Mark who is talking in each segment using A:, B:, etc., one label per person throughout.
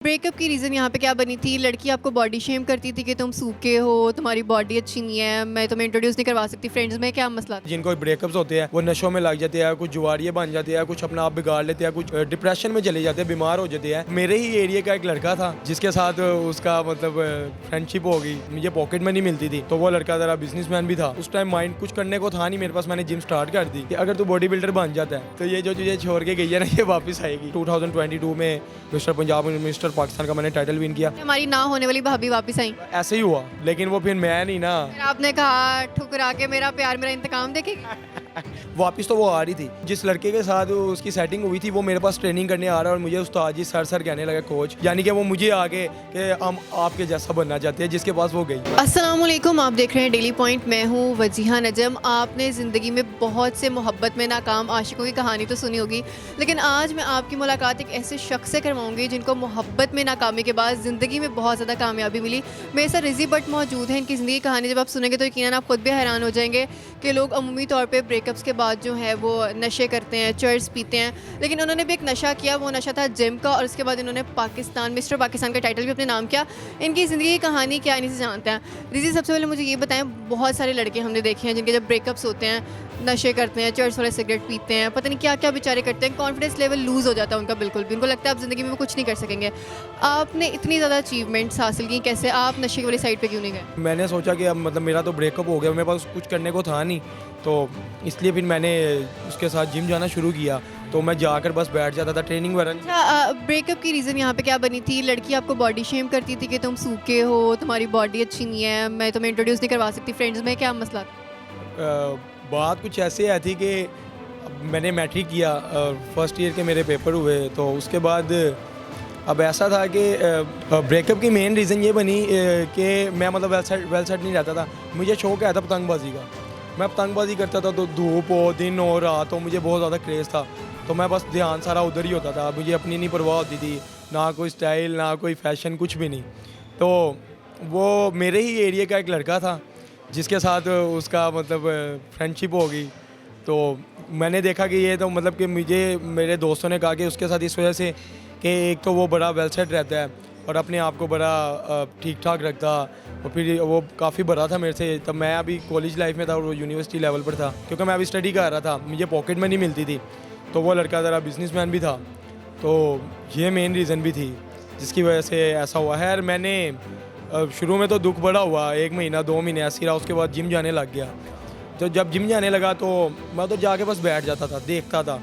A: Breakup की reason यहाँ पे क्या बनी थी? लड़की आपको बॉडी शेम करती थी कि तुम सूखे हो, तुम्हारी बॉडी अच्छी नहीं है, मैं तुम्हें इंट्रोड्यूस नहीं करवा सकती फ्रेंड्स में, क्या मसला था?
B: जिनको ब्रेकअप्स होते हैं वो नशों में लग जाते हैं, कुछ जुआरिये बन जाते हैं, कुछ अपना आप बिगाड़ लेते हैं, कुछ डिप्रेशन में चले जाते हैं, बीमार हो जाते हैं। मेरे ही एरिया का एक लड़का था जिसके साथ उसका मतलब फ्रेंडशिप हो गई। मुझे पॉकेट मनी मिलती थी तो वो लड़का ज़रा बिजनेसमैन भी था। उस टाइम माइंड कुछ करने को था नहीं मेरे पास। मैंने जिम स्टार्ट कर दी कि अगर तू बॉडी बिल्डर बन जाता है तो ये जो तुझे छोड़ के गई है ना, ये वापस आएगी। 2022 में मिस्टर पंजाब और मिस्टर पाकिस्तान का मैंने टाइटल विन किया।
A: हमारी ना होने वाली भाभी वापस आई,
B: ऐसे ही हुआ, लेकिन वो फिर मैं नहीं ना।
A: फिर आपने कहा ठुकरा के मेरा प्यार मेरा इंतकाम देखेगी।
B: वापस तो वो आ रही थी। जिस लड़के के साथ उसकी सेटिंग हुई थी वो मेरे पास ट्रेनिंग करने आ रहा है और मुझे उस्ताद जी सर कहने लगा, कोच, यानी कि वो मुझे आगे कि हम आपके जैसा बनना चाहते हैं, जिसके पास वो गई।
A: अस्सलाम वालेकुम, आप देख रहे हैं डेली पॉइंट। मैं हूँ वजीहा नजम। आपने ज़िंदगी में बहुत से मोहब्बत में नाकाम आशिकों की कहानी तो सुनी होगी, लेकिन आज मैं आपकी मुलाकात एक ऐसे शख्स से करवाऊंगी जिनको मोहब्बत में नाकामी के बाद ज़िंदगी में बहुत ज़्यादा कामयाबी मिली। मेरे साथ रिजी बट मौजूद है। इनकी ज़िंदगी की कहानी जब आप सुनेंगे तो यकीनन आप खुद भी हैरान हो जाएंगे कि लोग अमूमी तौर पर ब्रेकअप्स के बाद जो है वो नशे करते हैं, चर्स पीते हैं, लेकिन उन्होंने भी एक नशा किया। वो नशा था जिम का, और उसके बाद इन्होंने मिस्टर पाकिस्तान का टाइटल भी अपने नाम किया। इनकी ज़िंदगी की कहानी क्या, इन्हीं से जानते हैं। रिजी, सबसे पहले मुझे ये बताएं, बहुत सारे लड़के हमने देखे हैं जिनके जब ब्रेकअप्स होते हैं नशे करते हैं, चर्च वाले सिगरेट पीते हैं, पता नहीं क्या क्या बेचारे करते हैं, कॉन्फिडेंस लेवल लूज़ हो जाता है उनका बिल्कुल भी। उनको लगता है आप ज़िंदगी में कुछ नहीं कर सकेंगे। आपने इतनी ज़्यादा अचीवमेंट्स हासिल की, कैसे आप नशे वाली साइड पर क्यों नहीं गए?
B: मैंने सोचा कि अब मतलब मेरा तो ब्रेकअप हो गया, मेरे पास कुछ करने को था नहीं, तो इसलिए फिर मैंने उसके साथ जिम जाना शुरू किया। तो मैं जाकर बस बैठ जाता था, ट्रेनिंग वगैरह।
A: अच्छा, ब्रेकअप की रीज़न यहाँ पे क्या बनी थी? लड़की आपको बॉडी शेम करती थी कि तुम सूखे हो, तुम्हारी बॉडी अच्छी नहीं है, मैं तुम्हें इंट्रोड्यूस नहीं करवा सकती फ्रेंड्स में, क्या मसला था?
B: बात कुछ ऐसे आई थी कि मैंने मैट्रिक किया, फर्स्ट ईयर के मेरे पेपर हुए, तो उसके बाद अब ऐसा था कि ब्रेकअप की मेन रीज़न ये बनी कि मैं मतलब वेल सेट नहीं रहता था। मुझे शौक आया था पतंगबाजी का। मैं पतंगबाजी करता था तो धूप हो, दिन हो, रात हो, मुझे बहुत ज़्यादा क्रेज़ था। तो मैं बस ध्यान सारा उधर ही होता था। मुझे अपनी नहीं परवाह होती थी, ना कोई स्टाइल, ना कोई फैशन, कुछ भी नहीं। तो वो मेरे ही एरिया का एक लड़का था जिसके साथ उसका मतलब फ्रेंडशिप हो गई। तो मैंने देखा कि ये तो मतलब कि मुझे मेरे दोस्तों ने कहा कि उसके साथ इस वजह से कि एक तो वो बड़ा वेल सेट रहता है और अपने आप को बड़ा ठीक ठाक रखता, और फिर वो काफ़ी बड़ा था मेरे से। तब मैं अभी कॉलेज लाइफ में था और वो यूनिवर्सिटी लेवल पर था, क्योंकि मैं अभी स्टडी कर रहा था, मुझे पॉकेट मनी मिलती थी। तो वो लड़का ज़रा बिजनेसमैन भी था। तो ये मेन रीज़न भी थी जिसकी वजह से ऐसा हुआ है। और मैंने शुरू में तो दुख बड़ा हुआ, 1 महीना 2 महीने ऐसी रहा। उसके बाद जिम जाने लग गया। तो जब जिम जाने लगा तो मैं तो जाके बस बैठ जाता था, देखता था।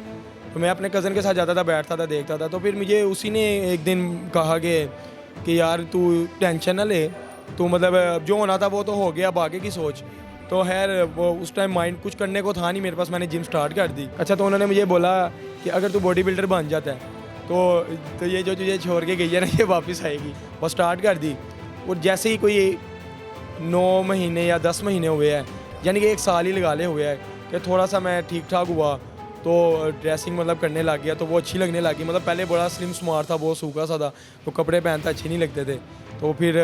B: तो मैं अपने कज़न के साथ जाता था, बैठता था, देखता था। तो फिर मुझे उसी ने एक दिन कहा कि यार तू टेंशन ना ले, तू मतलब जो होना था वो तो हो गया, अब आगे की सोच। तो खैर वो उस टाइम माइंड कुछ करने को था नहीं मेरे पास। मैंने जिम स्टार्ट कर दी। अच्छा, तो उन्होंने मुझे बोला कि अगर तू बॉडी बिल्डर बन जाता है तो ये जो तुझे छोड़ के गई है ना, ये वापस आएगी। वो स्टार्ट कर दी। और जैसे ही कोई 9 महीने या 10 महीने हुए हैं, यानी कि 1 साल ही लगा ले हुए हैं, कि थोड़ा सा मैं ठीक ठाक हुआ, तो ड्रेसिंग मतलब करने लग गया, तो वो अच्छी लगने लगी। मतलब पहले बड़ा स्लिम स्मार्ट था, बहुत सूखा सा था, तो कपड़े पहनता अच्छे नहीं लगते थे। तो फिर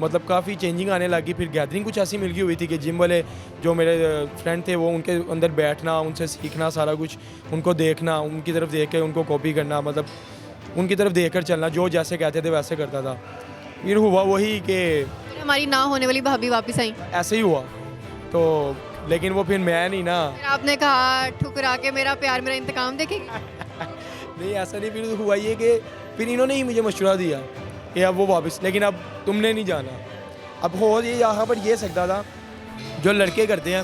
B: मतलब काफ़ी चेंजिंग आने लगी। फिर गैदरिंग कुछ ऐसी मिल गई हुई थी कि जिम वाले जो मेरे फ्रेंड थे वो उनके अंदर बैठना, उनसे सीखना सारा कुछ, उनको देखना, उनकी तरफ देख के उनको कॉपी करना, मतलब उनकी तरफ देख कर चलना, जो जैसे कहते थे वैसे करता था। फिर हुआ वही कि
A: हमारी ना होने वाली भाभी वापस आई,
B: ऐसे ही हुआ। तो लेकिन वो फिर मैं नहीं ना।
A: फिर आपने कहा ठुकरा के मेरा प्यार मेरा इंतकाम देखेगी।
B: नहीं, ऐसा नहीं। फिर हुआ ये कि फिर इन्होंने ही मुझे मशवरा दिया कि अब वो वापस, लेकिन अब तुमने नहीं जाना। अब हो ये यहाँ पर ये सकता था, जो लड़के करते हैं,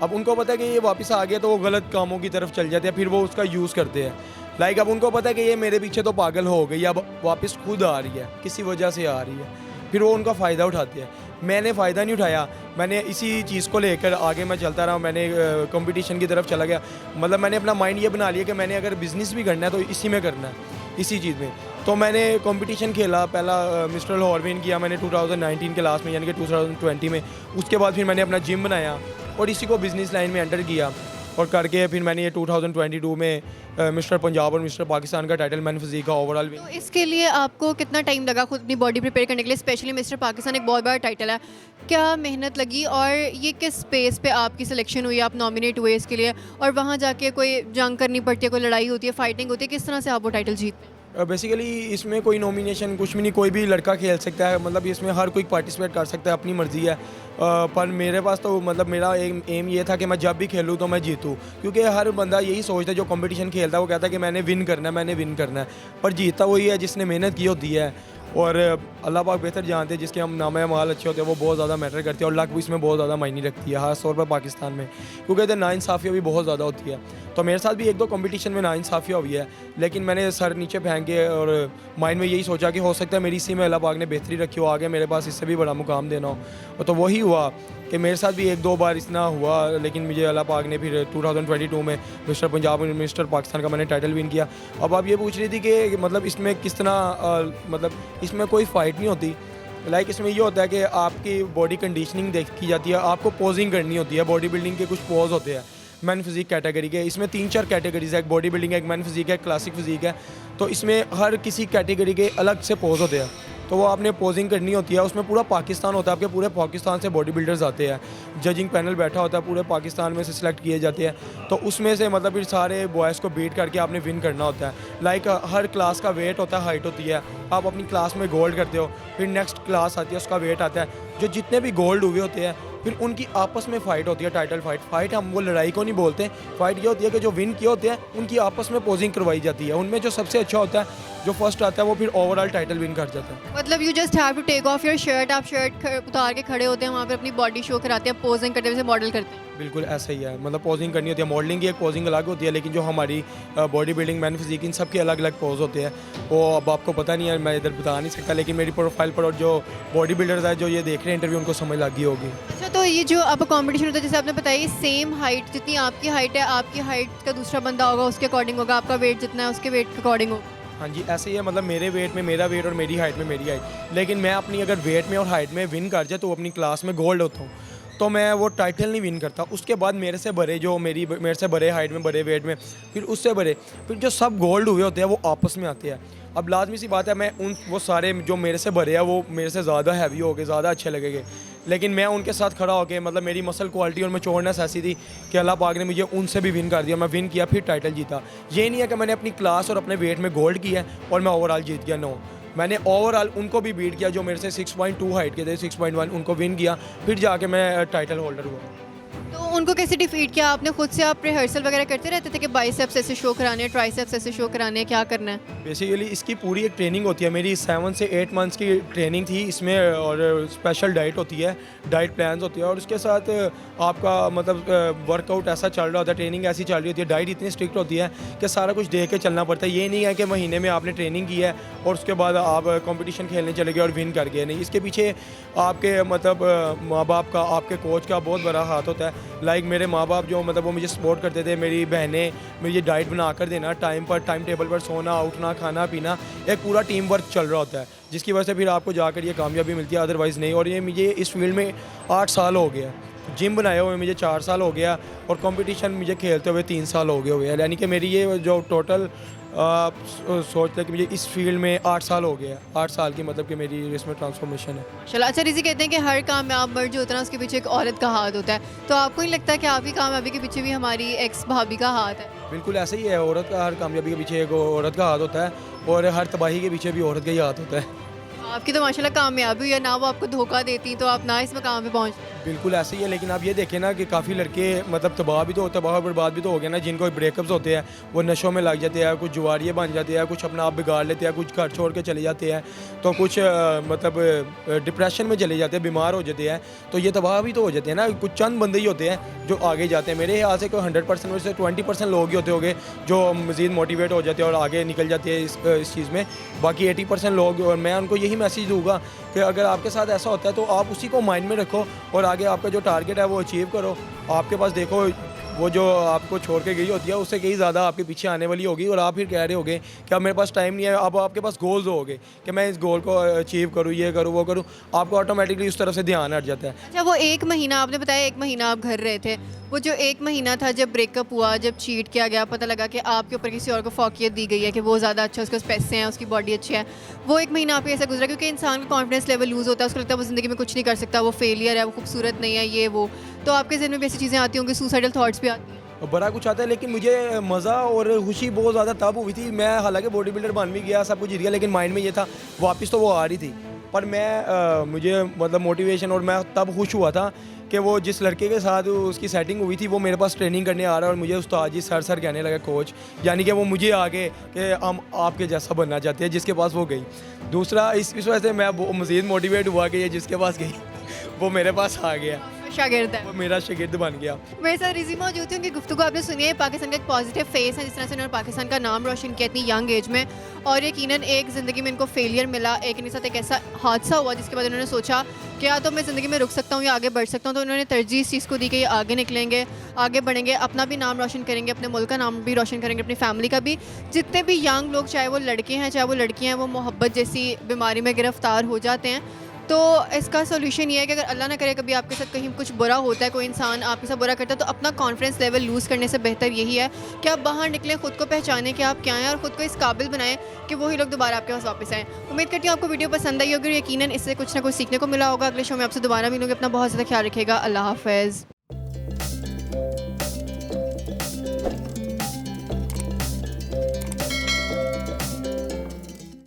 B: अब उनको पता है कि ये वापस आ गया तो वो गलत कामों की तरफ चल जाते हैं, फिर वो उसका यूज़ करते हैं। लाइक अब उनको पता है कि ये मेरे पीछे तो पागल हो गई, अब वापस खुद आ रही है, किसी वजह से आ रही है, फिर वो उनका फ़ायदा उठाते हैं। मैंने फ़ायदा नहीं उठाया, मैंने इसी चीज़ को लेकर आगे मैं चलता रहा। मैंने कंपटीशन की तरफ चला गया। मतलब मैंने अपना माइंड ये बना लिया कि मैंने अगर बिज़नेस भी करना है तो इसी में करना है, इसी चीज़ में। तो मैंने कंपटीशन खेला, पहला मिस्टर लाहौर विन किया मैंने 2019 के लास्ट में, यानी कि 2020 में। उसके बाद फिर मैंने अपना जिम बनाया और इसी को बिज़नेस लाइन में एंटर किया, और करके फिर मैंने ये 2022 में मिस्टर पंजाब और मिस्टर पाकिस्तान का टाइटल मैन फिज़ीक का ओवरऑल
A: तो इसके लिए आपको कितना टाइम लगा खुद अपनी बॉडी प्रिपेयर करने के लिए? स्पेशली मिस्टर पाकिस्तान एक बहुत बड़ा टाइटल है, क्या मेहनत लगी और ये किस स्पेस पे आपकी सिलेक्शन हुई, आप नॉमिनेट हुए इसके लिए, और वहाँ जाके कोई जंग करनी पड़ती है, कोई लड़ाई होती है, फाइटिंग होती है, किस तरह से आप वो टाइटल जीतते हैं?
B: बेसिकली इसमें कोई नॉमिनेशन कुछ भी नहीं, कोई भी लड़का खेल सकता है, मतलब इसमें हर कोई पार्टिसिपेट कर सकता है, अपनी मर्ज़ी है। पर मेरे पास तो मतलब मेरा एम ये था कि मैं जब भी खेलूँ तो मैं जीतूँ, क्योंकि हर बंदा यही सोचता है जो कंपटीशन खेलता है, वो कहता है कि मैंने विन करना है, मैंने विन करना है। पर जीतता वही है जिसने मेहनत की होती है, और अल्लाह पाक बेहतर जानते हैं जिसके हम नाम माल अच्छे होते हैं, वो बहुत ज़्यादा मैटर करती है, और लक भी इसमें बहुत ज़्यादा मायने रखती है, खास तौर पर पाकिस्तान में, क्योंकि इधर नाइंसाफ़ियाँ भी बहुत ज़्यादा होती है। तो मेरे साथ भी एक दो कंपटीशन में नाइंसाफ़ियाँ हुई है, लेकिन मैंने सर नीचे फेंक के और माइंड में यही सोचा कि हो सकता है मेरी इसी में अल्लाह पाक ने बेहतरी रखी हो, आगे मेरे पास इससे भी बड़ा मुकाम देना हो। तो वही हुआ कि मेरे साथ भी एक दो बार इतना हुआ, लेकिन मुझे अल्लाह पाक ने फिर 2022 में मिस्टर पंजाब और मिस्टर पाकिस्तान का मैंने टाइटल विन किया। अब आप ये पूछ रही थी कि मतलब इसमें किस तरह मतलब इसमें कोई फ़ाइट नहीं होती, लाइक इसमें ये होता है कि आपकी बॉडी कंडीशनिंग देखी जाती है, आपको पोजिंग करनी होती है, बॉडी बिल्डिंग के कुछ पोज होते हैं मैन फिजिक कैटेगरी के। इसमें 3-4 कैटेगरीज है, एक बॉडी बिल्डिंग है, एक मैन फिजिक है, एक क्लासिक फिजिक है। तो इसमें हर किसी कैटेगरी के अलग से पोज होते हैं, तो वो आपने पोजिंग करनी होती है। उसमें पूरा पाकिस्तान होता है, आपके पूरे पाकिस्तान से बॉडी बिल्डर्स आते हैं, जजिंग पैनल बैठा होता है, पूरे पाकिस्तान में से सिलेक्ट किए जाते हैं। तो उसमें से मतलब फिर सारे बॉयज़ को बीट करके आपने विन करना होता है। लाइक हर क्लास का वेट होता है, हाइट होती है, आप अपनी क्लास में गोल्ड करते हो, फिर नेक्स्ट क्लास आती है, उसका वेट आता है। जो जितने भी गोल्ड हुए होते हैं फिर उनकी आपस में फ़ाइट होती है, टाइटल फाइट हम वो लड़ाई को नहीं बोलते। फ़ाइट ये होती है कि जो विन किए होते हैं उनकी आपस में पोजिंग करवाई जाती है, उनमें जो सबसे अच्छा होता है, जो फर्स्ट आता है, वो फिर ओवरऑल टाइटल विन कर जाता है।
A: मतलब you just have to take off your shirt, आप शर्ट उतार के खड़े होते हैं वहाँ पर, अपनी बॉडी शो कराते हैं, पोजिंग करते हुए मॉडल करते हैं।
B: बिल्कुल ऐसा ही है, मतलब पोजिंग करनी होती है। मॉडलिंग की एक पोजिंग अलग होती है, लेकिन जो हमारी बॉडी बिल्डिंग मैन फिजिक इन सब के अलग अलग पोज होते हैं, वो अब आपको पता नहीं है, मैं इधर बता नहीं सकता, लेकिन मेरी प्रोफाइल पर और जो बॉडी बिल्डर्स है जो ये देख रहे हैं इंटरव्यू, उनको समझ लगी होगी।
A: अच्छा, तो ये जो आपका कंपटीशन होता है, जैसे आपने बताया सेम हाइट, जितनी आपकी हाइट है, आपकी हाइट का दूसरा बंदा होगा उसके अकॉर्डिंग होगा, आपका वेट जितना है उसके वेट के अकॉर्डिंग होगा।
B: हाँ जी, ऐसे ही है, मतलब मेरे वेट में मेरा वेट और मेरी हाइट में मेरी हाइट, लेकिन मैं अपनी अगर वेट में और हाइट में विन कर जाए तो अपनी क्लास में गोल्ड होता हूँ, तो मैं वो टाइटल नहीं विन करता। उसके बाद मेरे से बड़े जो मेरे से बड़े हाइट में, बड़े वेट में, फिर उससे बड़े, फिर जो सब गोल्ड हुए होते हैं वो आपस में आते हैं। अब लाजमी सी बात है, मैं वो सारे जो मेरे से बड़े हैं वो मेरे से ज़्यादा हैवी हो गए, ज़्यादा अच्छे लगेंगे, लेकिन मैं उनके साथ खड़ा होकर, मतलब मेरी मसल क्वालिटी और मैच्योरनेस ऐसी थी कि अल्लाह पाक ने मुझे उनसे भी विन कर दिया, मैं विन किया, फिर टाइटल जीता। ये नहीं है कि मैंने अपनी क्लास और अपने वेट में गोल्ड किया और मैं ओवरऑल जीत गया, नो, मैंने ओवरऑल उनको भी बीट किया जो मेरे से 6.2 हाइट के थे, 6.1, उनको विन किया, फिर जाके मैं टाइटल होल्डर हुआ।
A: तो उनको कैसे डिफीट किया आपने? खुद से आप रिहर्सल वगैरह करते रहते थे कि बाइसेप्स ऐसे शो कराने हैं, ट्राइसेप्स ऐसे शो कराने हैं, क्या करना है?
B: बेसिकली इसकी पूरी एक ट्रेनिंग होती है, मेरी 7 से 8 मंथ्स की ट्रेनिंग थी इसमें, और स्पेशल डाइट होती है, डाइट प्लान्स होती है, और उसके साथ आपका मतलब वर्कआउट ऐसा चल रहा होता है, ट्रेनिंग ऐसी चल रही होती है, डाइट इतनी स्ट्रिक्ट होती है कि सारा कुछ देख के चलना पड़ता है। ये नहीं है कि महीने में आपने ट्रेनिंग की है और उसके बाद आप कंपटीशन खेलने चले गए और विन कर गए, नहीं, इसके पीछे आपके मतलब माँ बाप का, आपके कोच का बहुत बड़ा हाथ होता है। लाइक मेरे माँ बाप जो मतलब वो मुझे सपोर्ट करते थे, मेरी बहनें, मुझे डाइट बना कर देना, टाइम पर टाइम टेबल पर सोना उठना, खाना पीना, एक पूरा टीम वर्क चल रहा होता है, जिसकी वजह से फिर आपको जाकर ये कामयाबी मिलती है, अदरवाइज़ नहीं। और ये मुझे इस फील्ड में 8 साल हो गया, जिम बनाए हुए मुझे 4 साल हो गया, और कंपटीशन मुझे खेलते हुए 3 साल हो गए हुए हैं, यानी कि मेरी ये जो टोटल सोच लें कि मुझे इस फील्ड में 8 साल हो गया, 8 साल की मतलब कि मेरी इसमें ट्रांसफॉर्मेशन है।
A: चलो, अच्छा, रिजी कहते हैं कि हर कामयाब मर्द जो होता है ना उसके पीछे एक औरत का हाथ होता है, तो आपको नहीं लगता कि आपकी कामयाबी के पीछे भी हमारी एक्स भाभी का हाथ है?
B: बिल्कुल ऐसा ही है, औरत का, हर कामयाबी के पीछे एक औरत का हाथ होता है, और हर तबाही के पीछे भी औरत का ही हाथ होता है।
A: आपकी तो माशाल्लाह कामयाबी हुई है ना, वो आपको धोखा देती तो आप ना इस मकाम पे पहुँच।
B: बिल्कुल ऐसे ही है, लेकिन आप ये देखें ना कि काफ़ी लड़के मतलब तबाह बर्बाद भी तो हो गए ना, जिनको ब्रेकअप्स होते हैं, वो नशों में लग जाते हैं, कुछ जुआरिये बन जाते हैं, कुछ अपना आप बिगाड़ लेते हैं, कुछ घर छोड़ के चले जाते हैं, तो कुछ मतलब डिप्रेशन में चले जाते हैं, बीमार हो जाते हैं, तो ये तबाह भी तो हो जाते हैं ना। कुछ चंद बंदे ही होते हैं जो आगे जाते हैं, मेरे ख्याल से कोई 100% में से 20% लोग ही होते होंगे जो मज़ीद मोटिवेट हो जाते हैं और आगे निकल जाते हैं इस चीज़ में। बाकी 80% लोग, और मैं उनको यही मैसेज दूँगा कि अगर आपके साथ ऐसा होता है तो आप उसी को माइंड में रखो और आगे आपका जो टारगेट है वो अचीव करो। आपके पास देखो वो जो आपको छोड़ के गई होती है उससे कहीं ज़्यादा आपके पीछे आने वाली होगी, और आप फिर कह रहे होगे कि अब मेरे पास टाइम नहीं है। अब आपके पास गोल्स होगे कि मैं इस गोल को अचीव करूँ, ये करूँ, वो करूँ, आपको ऑटोमेटिकली उस तरफ से ध्यान हट जाता है।
A: अच्छा, वो 1 महीना आपने बताया, 1 महीना आप घर रहे थे, वो जो 1 महीना था जब ब्रेकअप हुआ, जब चीट किया गया, पता लगा कि आपके ऊपर किसी और को फौकियत दी गई है कि वो ज़्यादा अच्छा, उसके पास पैसे हैं, उसकी बॉडी अच्छी है, वो 1 महीना आपके ऐसा गुजरा? क्योंकि इंसान का कॉन्फिडेंस लेवल लूज़ होता है, उसको लगता है वो ज़िंदगी में कुछ नहीं कर सकता, वो फेलियर है, वो खूबसूरत नहीं है, ये वो, तो आपके ज़हन में भी ऐसी चीज़ें आती होंगी, सुसाइडल थॉट्स भी आती हैं?
B: बड़ा कुछ आता है, लेकिन मुझे मज़ा और खुशी बहुत ज़्यादा तब हुई थी। मैं हालांकि बॉडी बिल्डर बन भी गया, सब कुछ जीत गया, लेकिन माइंड में ये था वापस तो वो आ रही थी। पर मैं मुझे मतलब मोटिवेशन, और मैं तब खुश हुआ था कि वो जिस लड़के के साथ उसकी सेटिंग हुई थी वो मेरे पास ट्रेनिंग करने आ रहा है, और मुझे उस्ताद जी सर कहने लगा, कोच, यानी कि वो मुझे आगे कि हम आपके जैसा बनना चाहते हैं, जिसके पास वो गई। दूसरा इस वजह से मैं मज़ीद मोटिवेट हुआ कि ये जिसके पास गई वो मेरे पास आ गया,
A: शागिर्द है।
B: वो मेरा शागिर्द बन गया।
A: मेरे साथ रिजी मौजूद थी, उनकी गुफ्तगू आपने सुनी है। पाकिस्तान का एक पॉजिटिव फेस है, जिस तरह से उन्होंने पाकिस्तान का नाम रोशन किया इतनी यंग एज में, और यकीनन एक ज़िंदगी में इनको फेलियर मिला, एक इनके साथ एक ऐसा हादसा हुआ जिसके बाद उन्होंने सोचा कि या तो मैं ज़िंदगी में रुक सकता हूँ या आगे बढ़ सकता हूँ। तो उन्होंने तरजीह इस चीज़ को दी कि ये आगे निकलेंगे, आगे बढ़ेंगे, अपना भी नाम रोशन करेंगे, अपने मुल्क का नाम भी रोशन करेंगे, अपनी फैमिली का भी। जितने भी यंग लोग, चाहे वो लड़के हैं चाहे वो लड़कियाँ हैं, वो मोहब्बत जैसी बीमारी में गिरफ्तार हो जाते हैं। तो इसका सोल्यूशन ये है कि अगर अल्लाह ना करे कभी आपके साथ कहीं कुछ बुरा होता है, कोई इंसान आपके साथ बुरा करता है, तो अपना कॉन्फिडेंस लेवल लूज़ करने से बेहतर यही है कि आप बाहर निकलें, खुद को पहचानें कि आप क्या हैं, और ख़ुद को इस काबिल बनाएं कि वही लोग दोबारा आपके पास वापस आएँ। उम्मीद करती हूँ आपको वीडियो पसंद आई होगी, और यकीनन इससे कुछ ना कुछ सीखने को मिला होगा। अगले शो में आपसे दोबारा मिलूँगी। अपना बहुत ज़्यादा ख्याल रखिएगा। अल्लाह हाफ़िज़।